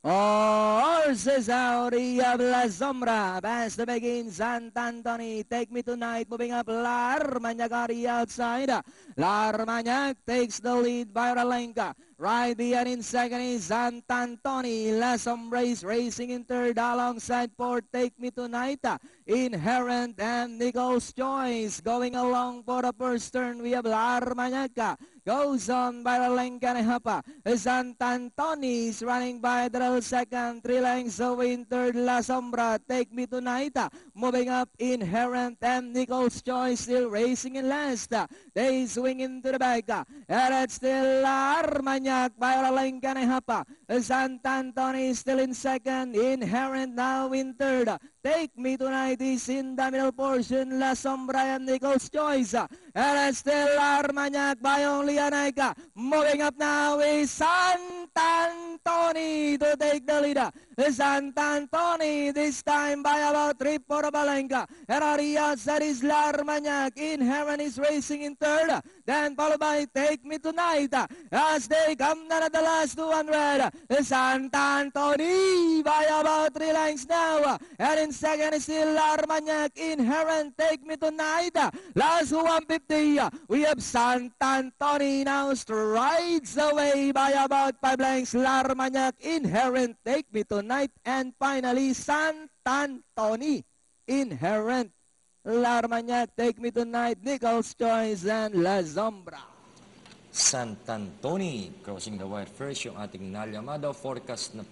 Horses out, La Sombra, pass to begin, Sant'Antoni, take me tonight, moving up, Larmagnac on the outside. Larmagnac takes the lead by Ralenka. Right behind in second is Sant'Antoni. La Sombra is racing in third alongside for Take Me Tonight. Inherent and Nichols Choice going along for the first turn. We have Larmagnac. Goes on by Ralenka and Hapa. Sant'Antoni is running by the second. 3 lengths away in third. La Sombra. Take Me Tonight. Moving up Inherent and Nichols Choice still racing in last. They swing into the back. And it's still Armagnac by Ralenka and Hapa. Sant'Antoni is still in second. Inherent now in third. Take Me Tonight is in the middle portion. La Sombra and Nichols Choice. And it's still Armagnac by only Anaika. Moving up now is Sant'Antoni to take the lead. Sant'Antoni this time by about 3 for Balenka. And Arias, that is Larmagnac. Inherent is racing in third. Then followed by Take Me Tonight. As they come down at the last 200. Sant'Antoni by about 3 lengths now. And in second is still Larmagnac. Inherent, Take Me Tonight. Last 150. We have Sant'Antoni now strides away by about 5 lengths. Larmagnac, Inherent, Take Me Tonight. And finally, Sant'Antoni, Inherent, Larmagnac, Take Me Tonight, Nichols Choice, and La Sombra. Sant'Antoni crossing the wire first yung ating nalyamado forecast na